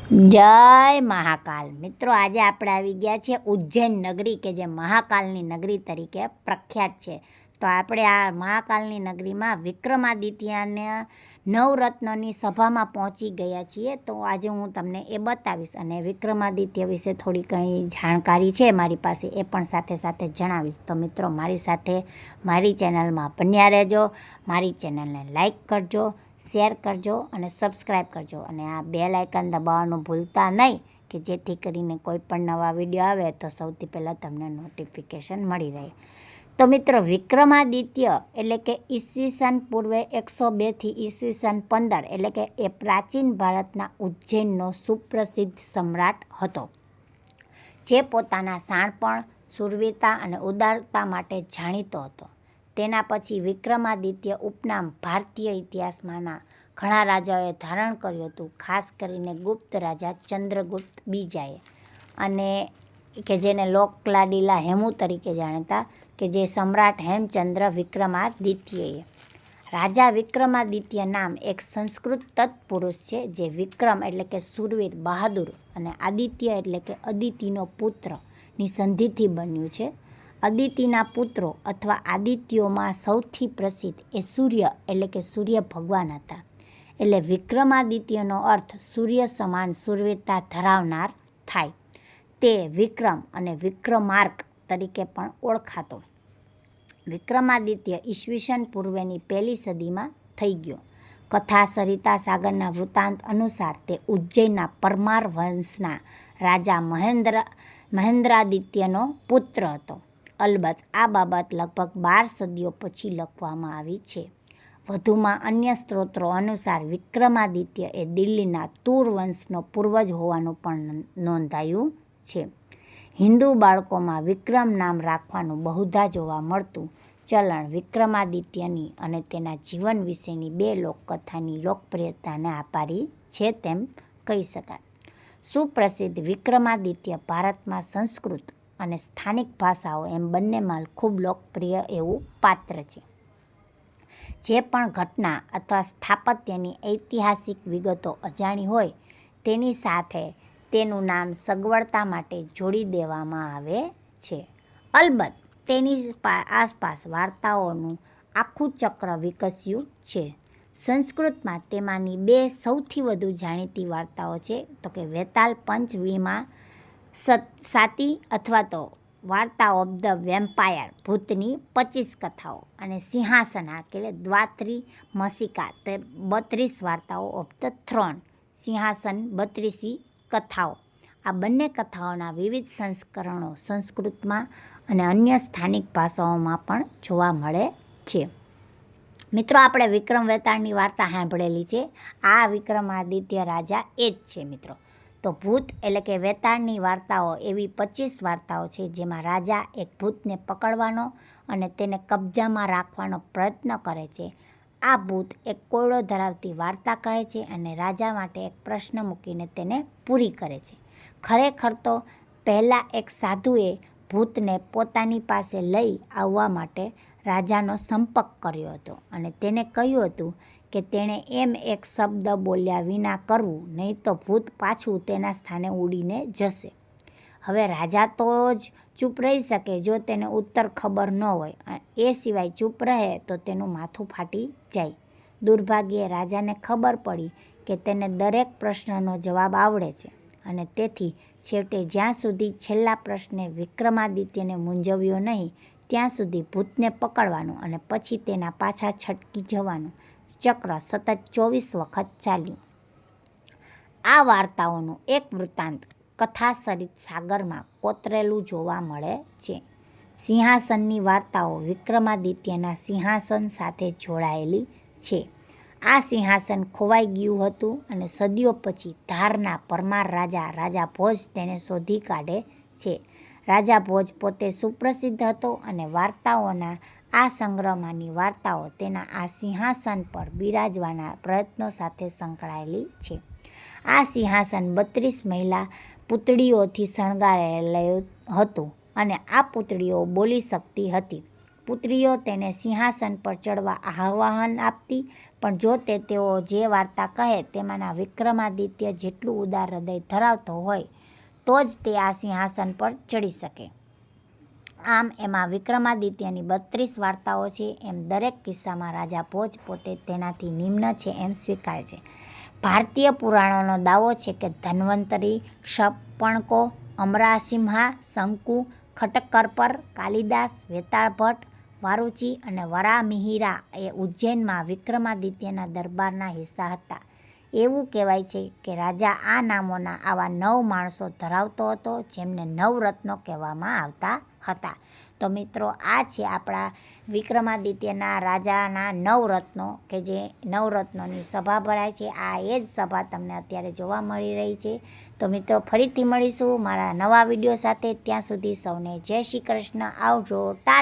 જય મહાકાલ મિત્રો, આજે આપણે આવી ગયા છે ઉજ્જૈન નગરી કે જે મહાકાલની નગરી તરીકે પ્રખ્યાત છે. તો આપણે આ મહાકાલની નગરીમાં વિક્રમાદિત્યના નવરત્નની સભામાં પહોંચી ગયા છીએ. તો આજે હું તમને એ બતાવીશ અને વિક્રમાદિત્ય વિશે થોડી કંઈ જાણકારી છે મારી પાસે, એ પણ સાથે સાથે જણાવીશ. તો મિત્રો, મારી સાથે મારી ચેનલમાં બન્યા રહેજો. મારી ચેનલને લાઈક કરજો, શેર કરજો અને સબસ્ક્રાઈબ કરજો, અને આ બેલ આઇકન દબાવવાનું ભૂલતા નહીં કે જેથી કરીને કોઈ પણ નવા વિડીયો આવે તો સૌથી પહેલાં તમને નોટિફિકેશન મળી રહે. તો મિત્રો, વિક્રમાદિત્ય એટલે કે ઈસવીસન પૂર્વે 102થી ઈસવીસન 15 એટલે કે એ પ્રાચીન ભારતના ઉજ્જૈનનો સુપ્રસિદ્ધ સમ્રાટ હતો, જે પોતાના શાણપણ, શૂરવીરતા અને ઉદારતા માટે જાણીતો હતો. તેના પછી વિક્રમાદિત્ય ઉપનામ ભારતીય ઇતિહાસમાંના ઘણા રાજાઓએ ધારણ કર્યું હતું, ખાસ કરીને ગુપ્ત રાજા ચંદ્રગુપ્ત બીજાએ, અને કે જેને લોકલાડીલા હેમુ તરીકે જાણીતા, કે જે સમ્રાટ હેમચંદ્ર વિક્રમાદિત્યએ. રાજા વિક્રમાદિત્ય નામ એક સંસ્કૃત તત્પુરુષ છે, જે વિક્રમ એટલે કે શૂરવીર, બહાદુર અને આદિત્ય એટલે કે અદિતિનો પુત્રની સંધિથી બન્યું છે. અદિતિના પુત્રો અથવા આદિત્યોમાં સૌથી પ્રસિદ્ધ એ સૂર્ય એટલે કે સૂર્ય ભગવાન હતા. એટલે વિક્રમાદિત્યનો અર્થ સૂર્ય સમાન શૂરવીરતા ધરાવનાર થાય. તે વિક્રમ અને વિક્રમાર્ક તરીકે પણ ઓળખાતો. વિક્રમાદિત્ય ઈસવીસન પૂર્વેની 1લી સદીમાં થઈ ગયો. કથા સરિતા સાગરના વૃત્તાંત અનુસાર તે ઉજ્જૈનના પરમાર વંશના રાજા મહેન્દ્રાદિત્યનો પુત્ર હતો. અલબત્ત આ બાબત લગભગ 12 સદીઓ પછી લખવામાં આવી છે. વધુમાં અન્ય સ્ત્રોતો અનુસાર વિક્રમાદિત્ય એ દિલ્હીના તુર વંશનો પૂર્વજ હોવાનું પણ નોંધાયું છે. હિન્દુ બાળકોમાં વિક્રમ નામ રાખવાનું બહુધા જોવા મળતું ચલણ વિક્રમાદિત્યની અને તેના જીવન વિશેની 2 લોકકથાની લોકપ્રિયતાને આભારી છે તેમ કહી શકાય. સુપ્રસિદ્ધ વિક્રમાદિત્ય ભારતમાં સંસ્કૃત અને સ્થાનિક ભાષાઓ એમ બંનેમાં ખૂબ લોકપ્રિય એવું પાત્ર છે. જે પણ ઘટના અથવા સ્થાપત્યની ઐતિહાસિક વિગતો અજાણી હોય તેની સાથે તેનું નામ સગવડતા માટે જોડી દેવામાં આવે છે. અલબત્ત તેની આસપાસ વાર્તાઓનું આખું ચક્ર વિકસ્યું છે. સંસ્કૃતમાં તેમાંની 2 સૌથી વધુ જાણીતી વાર્તાઓ છે, તો કે વેતાલ પંચવીમાં સાતી અથવા તો વાર્તા ઓફ ધ વેમ્પાયર ભૂતની 25 કથાઓ, અને સિંહાસના કે દ્વાત્રી મસિકા તે 32 વાર્તાઓ ઓફ ધ થ્રોન સિંહાસન 32 કથાઓ. આ બંને કથાઓના વિવિધ સંસ્કરણો સંસ્કૃતમાં અને અન્ય સ્થાનિક ભાષાઓમાં પણ જોવા મળે છે. મિત્રો, આપણે વિક્રમ વેતાળની વાર્તા સાંભળેલી છે. આ વિક્રમાદિત્ય રાજા એ જ છે મિત્રો. તો ભૂત એટલે કે વેતાળની વાર્તાઓ એવી 25 વાર્તાઓ છે, જેમાં રાજા એક ભૂતને પકડવાનો અને તેને કબજામાં રાખવાનો પ્રયત્ન કરે છે. આ ભૂત એક કોયડો ધરાવતી વાર્તા કહે છે અને રાજા માટે એક પ્રશ્ન મૂકીને તેને પૂરી કરે છે. ખરેખર તો પહેલાં એક સાધુએ ભૂતને પોતાની પાસે લઈ આવવા માટે રાજાનો સંપર્ક કર્યો હતો અને તેને કહ્યું હતું કે તેણે એમ એક શબ્દ બોલ્યા વિના કરવું, નહીં તો ભૂત પાછું તેના સ્થાને ઉડીને જશે. હવે રાજા તો જ ચૂપ રહી શકે જો તેને ઉત્તર ખબર ન હોય. એ સિવાય ચૂપ રહે તો તેનું માથું ફાટી જાય. દુર્ભાગ્યે રાજાને ખબર પડી કે તેને દરેક પ્રશ્નનો જવાબ આવડે છે, અને તેથી છેવટે જ્યાં સુધી છેલ્લા પ્રશ્ને વિક્રમાદિત્યને મૂંઝવ્યો નહીં ત્યાં સુધી ભૂતને પકડવાનું અને પછી તેના પાછા છટકી જવાનું ચક્ર સતત 24 વખત ચાલ્યું. આ વાર્તાઓનું એક વૃત્તાંત કથા સરિત સાગરમાં કોતરેલું જોવા મળે છે. સિંહાસનની વાર્તાઓ વિક્રમાદિત્યના સિંહાસન સાથે જોડાયેલી છે. આ સિંહાસન ખોવાઈ ગયું હતું અને સદીઓ પછી ધારના પરમાર રાજા ભોજ તેને શોધી કાઢે છે. રાજા ભોજ પોતે સુપ્રસિદ્ધ હતો અને વાર્તાઓના આ સંગ્રહમાંની વાર્તાઓ તેના આ સિંહાસન પર બિરાજવાના પ્રયત્નો સાથે સંકળાયેલી છે. આ સિંહાસન 32 મહિલા પુતળીઓથી શણગારેલું હતું અને આ પુતળીઓ બોલી શકતી હતી. પુત્રીઓ તેને સિંહાસન પર ચડવા આહ્વાન આપતી, પણ જો તેઓ જે વાર્તા કહે તેમાંના વિક્રમાદિત્ય જેટલું ઉદાર હૃદય ધરાવતો હોય તો જ તે આ સિંહાસન પર ચડી શકે. આમ એમાં વિક્રમાદિત્યની 32 વાર્તાઓ છે. એમ દરેક કિસ્સામાં રાજા ભોજ પોતે તેનાથી નિમ્ન છે એમ સ્વીકારે છે. ભારતીય પુરાણોનો દાવો છે કે ધન્વંતરી, ક્ષપણકો, અમરાસિમ્હા, શંકુ, ખટકરપર, કાલિદાસ, વેતાળ ભટ્ટ, વારુચી અને વરામિહિરા એ ઉજ્જૈનમાં વિક્રમાદિત્યના દરબારના હિસ્સા હતા. એવું કહેવાય છે કે રાજા આ નામોના આવા 9 માણસો ધરાવતો હતો જેમને નવરત્નો કહેવામાં આવતા હતા. તો મિત્રો, આ છે આપણા વિક્રમાદિત્યના રાજાના 9 રત્નો, કે જે 9 રત્નોની સભા ભરાય છે. આ એ જ સભા તમને અત્યારે જોવા મળી રહી છે. તો મિત્રો, ફરીથી મળીશું મારા નવા વિડીયો સાથે. ત્યાં સુધી સૌને જય શ્રી કૃષ્ણ. આવજો. ટાટા.